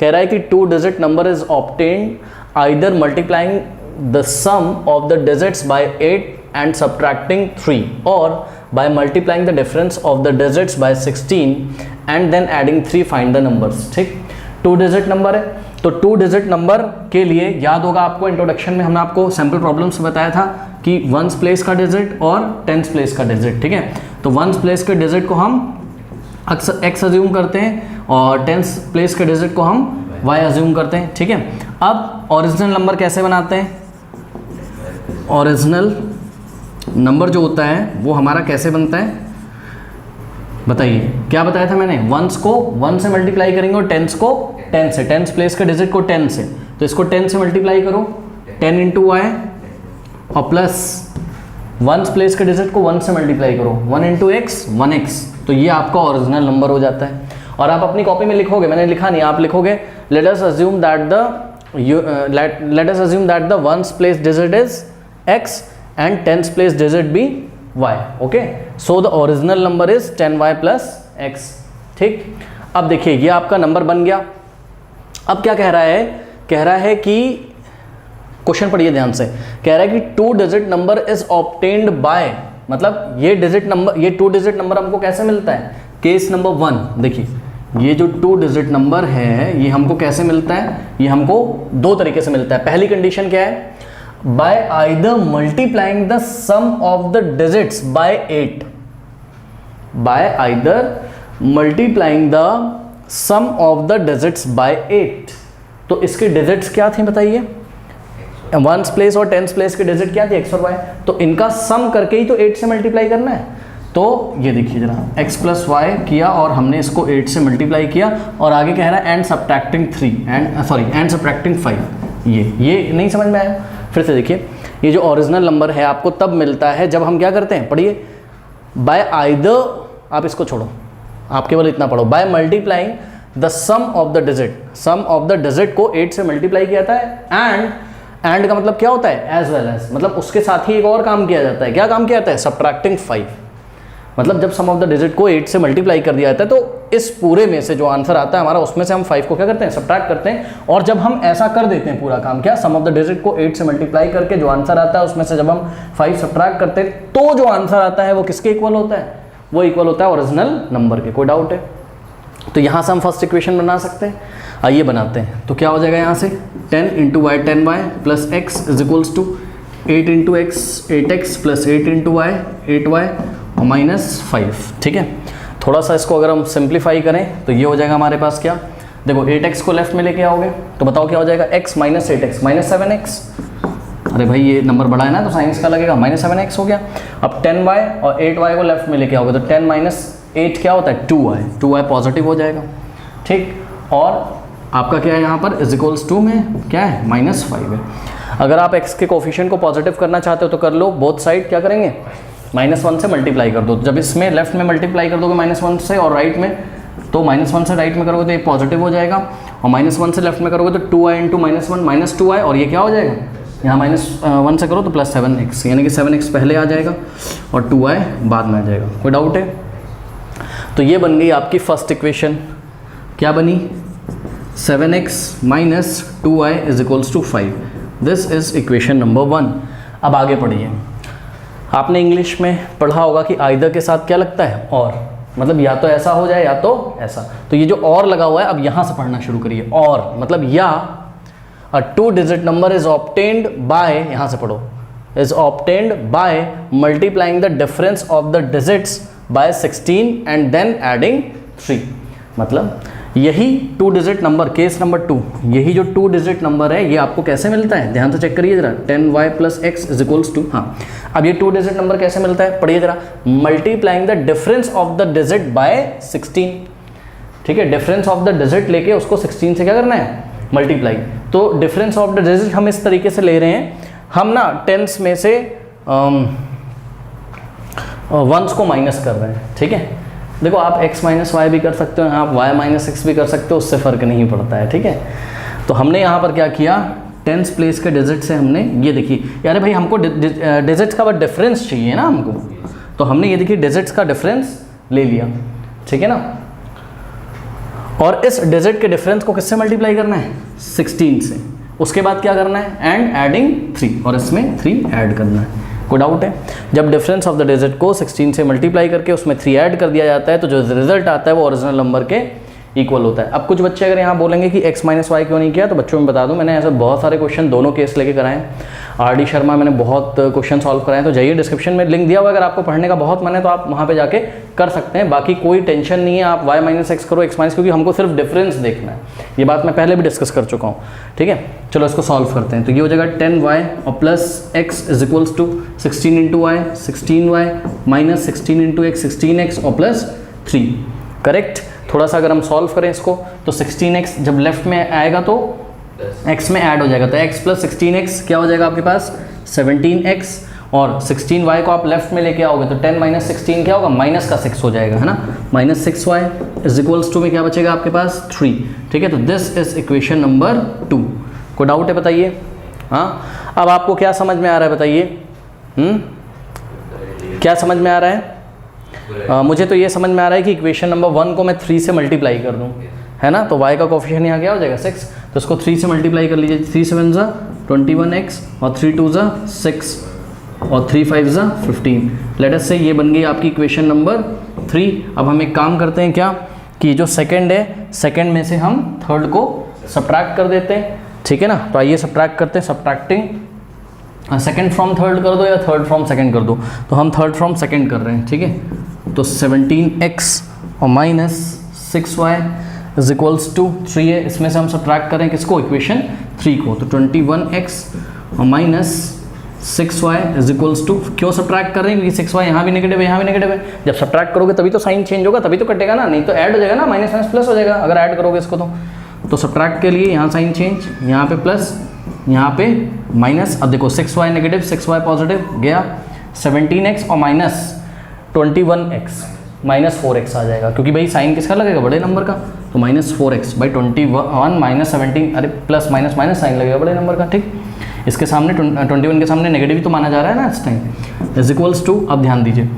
कह रहा है कि 2 digit number is obtained either multiplying the sum of the digits by 8 and subtracting 3 और by multiplying the difference of the digits by 16 and then adding 3 find the numbers. ठीक, 2 digit number है तो 2 digit number के लिए याद होगा आपको, introduction में हमने आपको सैम्पल प्रॉब्लम्स बताया था कि 1s प्लेस का डिजिट और 10s प्लेस का डिजिट। ठीक है, तो 1s प्लेस के डिजिट को हम अक्सर x अज्यूम करते हैं और 10s प्लेस के डिजिट को हम y अज्यूम करते हैं। ठीक है, अब ओरिजिनल नंबर कैसे बनाते हैं? ओरिजिनल नंबर जो होता है वो हमारा कैसे बनता है बताइए? क्या बताया था मैंने? 1s को 1 से मल्टीप्लाई करेंगे और 10s को 10 से, 10s प्लेस के डिजिट को 10 से, तो इसको 10 से मल्टीप्लाई करो 10 इंटू वाई और प्लस 1s प्लेस के डिजिट को 1 से मल्टीप्लाई करो 1 इंटू एक्स 1x, तो ये आपका ओरिजिनल नंबर हो जाता है। और आप अपनी कॉपी में लिखोगे, मैंने लिखा नहीं, आप लिखोगे let us assume that the 1s place digit is x and 10s place digit be y। Okay, so the original number is 10y plus x। ठीक, अब देखिए ये आपका नंबर बन गया। अब क्या कह रहा है? कह रहा है कि क्वेश्चन पढ़िए ध्यान से, कह रहा है कि 2 digit number is obtained bye, मतलब ये 2 डिजिट नंबर हमको कैसे मिलता है? केस नंबर 1 देखिए, ये जो 2 डिजिट नंबर है ये हमको कैसे मिलता है? ये हमको 2 तरीके से मिलता है। पहली कंडीशन क्या है? by either multiplying the sum of the digits by 8, by either multiplying the sum of the digits by 8। तो इसके डिजिट्स क्या थी बताइए? 1s प्लेस और 10s प्लेस के डिजिट क्या थे? x और y, तो इनका सम करके ही तो 8 से मल्टीप्लाई करना है। तो ये देखिए जरा, x प्लस वाई किया और हमने इसको 8 से मल्टीप्लाई किया और आगे कह रहा है एंड सब्ट्रैक्टिंग 3 एंड सब्ट्रैक्टिंग 5। ये नहीं समझ में आया? फिर से देखिए, ये जो ओरिजिनल नंबर है आपको तब मिलता है जब हम क्या करते हैं, पढ़िए, बाय आइदर, आप इसको छोड़ो, आप केवल इतना पढ़ो, by multiplying the sum of the digit, sum of the digit को 8 से मल्टीप्लाई किया जाता है एंड का मतलब क्या होता है? एज वेल एज, मतलब उसके साथ ही एक और काम किया जाता है। क्या काम किया जाता है? सब्ट्रैक्टिंग 5। मतलब जब सम ऑफ द डिजिट को 8 से मल्टीप्लाई कर दिया जाता है तो इस पूरे में से जो आंसर आता है हमारा, उसमें से हम 5 को क्या करते हैं? सब्ट्रैक्ट करते हैं। और जब हम ऐसा कर देते हैं पूरा काम, क्या, सम ऑफ द डिजिट को 8 से मल्टीप्लाई करके जो आंसर आता है उसमें से जब हम 5 सब्ट्रैक्ट करते हैं तो जो आंसर आता है वो किसके इक्वल होता है? वो इक्वल होता है ओरिजिनल नंबर के। कोई डाउट है? तो यहाँ से हम फर्स्ट इक्वेशन बना सकते हैं। आइए बनाते हैं। तो क्या हो जाएगा यहाँ से? 10 into y 10y plus x is equals to 8 into x 8x plus 8 into y 8y और माइनस 5। ठीक है, थोड़ा सा इसको अगर हम सिंप्लीफाई करें तो ये हो जाएगा हमारे पास क्या, देखो 8x को लेफ्ट में लेके आओगे तो बताओ क्या हो जाएगा? x minus 8x minus 7x। अरे भाई ये नंबर बड़ा है ना तो साइंस का लगेगा, माइनस 7x हो गया। अब 10y और 8y को लेफ्ट में लेके आओगे तो 10 माइनस 8 क्या होता है? 2y पॉजिटिव हो जाएगा। ठीक, और आपका क्या है यहाँ पर? इज इक्वल्स टू में क्या है? माइनस 5 है। अगर आप x के कोफिशिएंट को पॉजिटिव करना चाहते हो तो कर लो, बोथ साइड क्या करेंगे? -1 से मल्टीप्लाई कर दो। जब इसमें लेफ्ट में मल्टीप्लाई कर दोगे -1 से और राइट में, तो -1 से राइट में करोगे तो ये पॉजिटिव हो जाएगा और -1 से लेफ्ट में करोगे तो 2y इंटू -1 माइनस 2y और ये क्या हो जाएगा? यहाँ -1 से करो तो प्लस 7x, यानी कि 7x पहले आ जाएगा और 2y बाद में आ जाएगा। कोई डाउट है? तो ये बन गई आपकी फर्स्ट इक्वेशन। क्या बनी? 7x minus 2y is equals to 5। This is equation number 1। अब आगे पढ़िए। आपने इंग्लिश में पढ़ा होगा कि आइदर के साथ क्या लगता है? और, मतलब या तो ऐसा हो जाए या तो ऐसा। तो ये जो और लगा हुआ है अब यहाँ से पढ़ना शुरू करिए। और मतलब या a 2 digit number is obtained by, यहाँ से पढ़ो, is obtained by multiplying the difference of the digits by 16 and then adding 3। मतलब यही 2 डिजिट नंबर, केस नंबर 2, यही जो 2 डिजिट नंबर है ये आपको कैसे मिलता है? ध्यान से चेक करिए जरा। 10y plus x is equals to, हाँ, अब ये 2 डिजिट नंबर कैसे मिलता है? पढ़िए जरा। Multiplying the difference of the digit bye 16। ठीक है, डिफरेंस ऑफ द डिजिट लेके उसको 16 से क्या करना है? मल्टीप्लाई। तो डिफरेंस ऑफ द डिजिट हम इस तरीके से ले रहे हैं, हम ना टेंस में से वंस को माइनस कर रहे हैं। ठीक है, देखो आप x माइनस वाई भी कर सकते हो, आप y माइनस एक्स भी कर सकते हो, उससे फ़र्क नहीं पड़ता है। ठीक है, तो हमने यहाँ पर क्या किया? 10s प्लेस के डिजिट से हमने ये देखिए, यार भाई हमको डिजिट्स का बस डिफरेंस चाहिए ना हमको, तो हमने ये देखिए डिजिट्स का डिफरेंस ले लिया। ठीक है ना, और इस डिजिट के डिफरेंस को किससे मल्टीप्लाई करना है, 16 से। उसके बाद क्या करना है, एंड एडिंग 3, और इसमें 3 ऐड करना है। कोई डाउट है? जब डिफरेंस ऑफ द डिजिट को 16 से मल्टीप्लाई करके उसमें 3 ऐड कर दिया जाता है तो जो रिजल्ट आता है वो ओरिजिनल नंबर के इक्वल होता है। अब कुछ बच्चे अगर यहाँ बोलेंगे कि x माइनस वाई क्यों नहीं किया, तो बच्चों में बता दूं मैंने ऐसे बहुत सारे क्वेश्चन दोनों केस लेके कराए हैं। आर डी शर्मा मैंने बहुत क्वेश्चन सॉल्व कराए हैं, तो जाइए डिस्क्रिप्शन में लिंक दिया हुआ, अगर आपको पढ़ने का बहुत मन है तो आप वहाँ पे जाके कर सकते हैं। बाकी कोई टेंशन नहीं है, आप y माइनस एक्स करो, x माइनस, क्योंकि हमको सिर्फ डिफरेंस देखना है। ये बात मैं पहले भी डिस्कस कर चुका हूँ, ठीक है। चलो इसको सॉल्व करते हैं। तो ये हो जाएगा 10y और plus x is equals to 16 into y 16y minus 16 into x 16x और प्लस 3, करेक्ट। थोड़ा सा अगर हम सॉल्व करें इसको तो 16x जब लेफ्ट में आएगा तो x में ऐड हो जाएगा, तो x प्लस 16x क्या हो जाएगा आपके पास 17x, और 16y को आप लेफ्ट में लेके आओगे तो 10 माइनस 16 क्या होगा, माइनस का 6 हो जाएगा, है ना। Minus 6y is equals to में क्या बचेगा आपके पास 3, ठीक है। तो दिस इज इक्वेशन नंबर 2। कोई डाउट है बताइए? हाँ, अब आपको क्या समझ में आ रहा है बताइए? क्या समझ में आ रहा है? मुझे तो ये समझ में आ रहा है कि इक्वेशन नंबर 1 को मैं 3 से मल्टीप्लाई कर दूं, है ना। तो y का कोफिशिएंट यहाँ क्या हो जाएगा 6, तो इसको 3 से मल्टीप्लाई कर लीजिए। 3 7 ज़ा 21x और 3 2 ज़ा 6 और 3 5 ज़ा 15। लेट अस से ये बन गई आपकी इक्वेशन नंबर 3। अब हम एक काम करते हैं क्या, कि जो सेकंड है, सेकंड में से हम थर्ड को सब्ट्रैक्ट कर देते हैं, ठीक है ना। तो आइए सब्ट्रैक्ट करते हैं। सब्ट्रैक्टिंग सेकंड फ्रॉम थर्ड कर दो या थर्ड फ्रॉम सेकंड कर दो, तो हम थर्ड फ्रॉम सेकंड कर रहे हैं, ठीक है। तो 17x और minus 6y is equals to 3 है। इसमें से हम सब्ट्रैक्ट करें किसको, इक्वेशन 3 को, तो 21x और minus 6y is equals to, क्यों सब्ट्रैक्ट कर रहे हैं, क्योंकि 6y यहाँ भी नेगेटिव है, यहाँ भी नेगेटिव है। जब सब्ट्रैक्ट करोगे तभी तो साइन चेंज होगा, तभी तो कटेगा ना, नहीं तो ऐड हो जाएगा ना, माइनस माइनस प्लस हो जाएगा अगर ऐड करोगे इसको। तो सब्ट्रैक्ट के लिए यहाँ साइन चेंज, यहाँ पे प्लस, यहाँ पे माइनस। अब देखो 6y नेगेटिव 6y पॉजिटिव गया, 17x और माइनस 21x माइनस 4x आ जाएगा, क्योंकि भाई साइन किसका लगेगा, बड़े नंबर का, तो माइनस 4x बाई 21 माइनस 17, अरे प्लस माइनस माइनस साइन लगेगा बड़े नंबर का, ठीक। इसके सामने 21 के सामने नेगेटिव तो माना जा रहा है ना इस टाइम, इज इक्वल्स टू, अब ध्यान दीजिए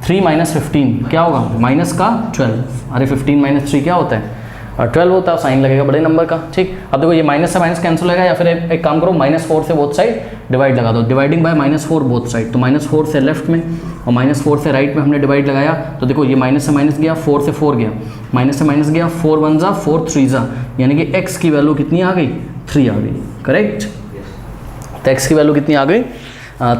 3 माइनस 15 क्या होगा, माइनस का 12, अरे 15 माइनस 3 क्या होता है, 12 होता है, साइन लगेगा बड़े नंबर का, ठीक। अब देखो ये माइनस से माइनस कैंसिल होगा, या फिर एक काम करो -4 से बोथ साइड डिवाइड लगा दो, डिवाइडिंग बाय -4 बोथ साइड, तो -4 से लेफ्ट में और -4 से राइट में हमने डिवाइड लगाया, तो देखो ये माइनस से माइनस गया, 4 से 4 गया, माइनस से माइनस गया, 4 1 ज़ा 4 3 ज़ा, यानी कि x की वैल्यू कितनी आ गई, 3 आ गई, करेक्ट। तो x की वैल्यू कितनी आ गई,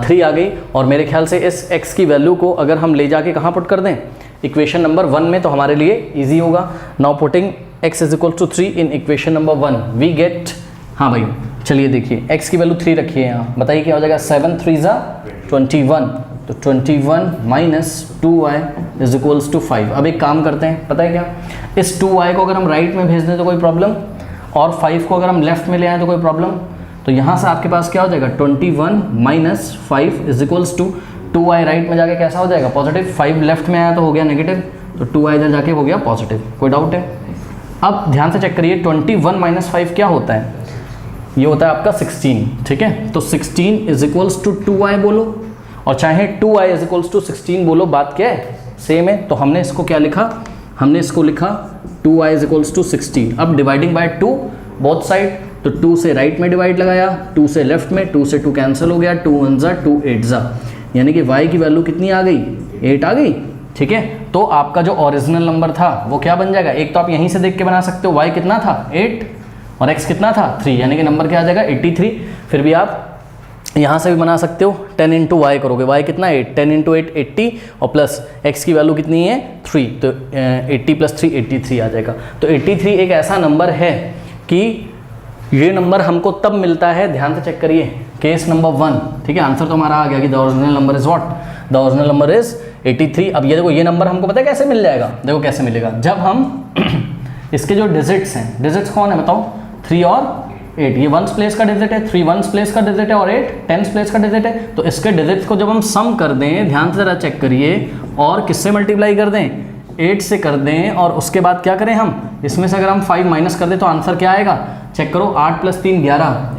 3 आ गई। और मेरे ख्याल से इस x की वैल्यू को अगर हम ले जाके कहाँ पुट कर दें, इक्वेशन नंबर 1 में, तो हमारे लिए ईजी होगा। Now putting x is equal to 3 in equation number 1 we get, हाँ भाई चलिए देखिए x की वैल्यू 3 रखिए यहाँ, बताइए क्या हो जाएगा, 7 3 ज़ा 21, तो 21 minus 2y is equals to 5। अब एक काम करते हैं, पता है क्या, इस 2y को अगर हम राइट में भेज दें तो कोई प्रॉब्लम, और 5 को अगर हम लेफ्ट में ले आएँ तो कोई प्रॉब्लम। तो यहाँ से आपके पास क्या हो जाएगा, 21 minus 5 is equals to 2y right में जाके कैसा हो जाएगा, पॉजिटिव, 5 लेफ्ट में आया तो हो गया नेगेटिव, तो 2y इधर जाके हो गया पॉजिटिव। कोई डाउट है? अब ध्यान से चेक करिए, 21 माइनस 5 क्या होता है, ये होता है आपका 16, ठीक है। तो 16 इज इक्वल्स टू 2y बोलो, और चाहे 2y इज इक्वल्स टू 16 बोलो, बात क्या है, सेम है। तो हमने इसको क्या लिखा, हमने इसको लिखा 2y इज इक्वल्स टू 16। अब डिवाइडिंग बाय 2 बोथ साइड, तो 2 से राइट में डिवाइड लगाया, 2 से लेफ्ट में, 2 से 2 कैंसिल हो गया, 2 1 ज़ा 2 8 ज़ा, यानी कि y की वैल्यू कितनी आ गई, 8 आ गई, ठीक है। तो आपका जो ओरिजिनल नंबर था वो क्या बन जाएगा, एक तो आप यहीं से देख के बना सकते हो, y कितना था 8 और x कितना था 3, यानी कि नंबर क्या आ जाएगा 83। फिर भी आप यहाँ से भी बना सकते हो, 10 इंटू वाई करोगे, y कितना 8, 10 इंटू 8 80, और प्लस x की वैल्यू कितनी है 3, तो 80 प्लस 3 83 आ जाएगा। तो 83 एक ऐसा नंबर है कि ये नंबर हमको तब मिलता है, ध्यान से चेक करिए, केस नंबर 1, ठीक है। आंसर तो हमारा आ गया कि the original number is what, the original number is 83। अब ये देखो, ये नंबर हमको पता है कैसे मिल जाएगा, देखो कैसे मिलेगा, जब हम इसके जो डिजिट्स हैं, डिजिट्स कौन है बताओ, 3 और 8, ये 1s प्लेस का डिजिट है, 3 1s प्लेस का डिजिट है और 8 10s प्लेस का डिजिट है। तो इसके डिजिट्स को जब हम सम कर दें, ध्यान से ज़रा चेक करिए, और किससे मल्टीप्लाई कर दें, 8 से कर दें, और उसके बाद क्या करें हम, इसमें से अगर हम 5 माइनस कर दें तो आंसर क्या आएगा, चेक करो, 8 प्लस 3 11,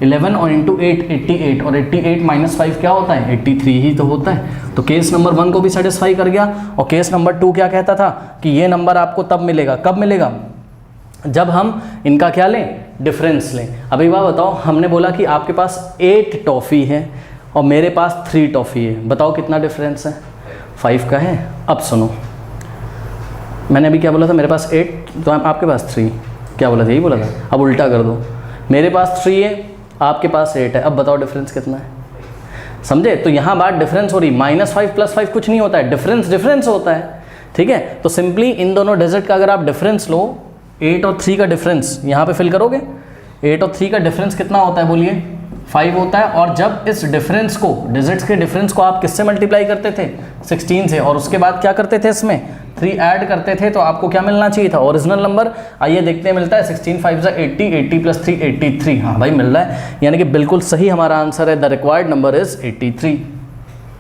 11 और इंटू 8 88, और 88 माइनस 5 क्या होता है 83 ही तो होता है। तो केस नंबर 1 को भी सेटिस्फाई कर गया। और केस नंबर 2 क्या कहता था कि ये नंबर आपको तब मिलेगा, कब मिलेगा, जब हम इनका क्या लें, डिफरेंस लें। अब एक बात बताओ, हमने बोला कि आपके पास 8 टॉफ़ी है और मेरे पास 3 टॉफ़ी है, बताओ कितना डिफरेंस है, 5 का है। अब सुनो, मैंने अभी क्या बोला था, मेरे पास 8 तो आपके पास 3, क्या बोला था, यही बोला था। अब उल्टा कर दो, मेरे पास 3 है, आपके पास 8 है, अब बताओ डिफरेंस कितना है, समझे। तो यहाँ बात डिफरेंस हो रही, -5 + 5 कुछ नहीं होता है, डिफरेंस होता है, ठीक है। तो सिंपली इन दोनों डिजिट का अगर आप डिफरेंस लो, 8 और 3 का डिफरेंस यहाँ पे फिल करोगे, 8 और 3 का डिफरेंस कितना होता है बोलिए, 5 होता है। और जब इस डिफरेंस को, डिजिट्स के डिफरेंस को आप किससे मल्टीप्लाई करते थे, 16 से, और उसके बाद क्या करते थे, इसमें 3 ऐड करते थे, तो आपको क्या मिलना चाहिए था, ओरिजिनल नंबर। आइए देखते हैं मिलता है, 16 5 80, 80 + 3 83। हाँ भाई मिल रहा है, यानी कि बिल्कुल सही हमारा आंसर है, द रिक्वायर्ड नंबर इज 83।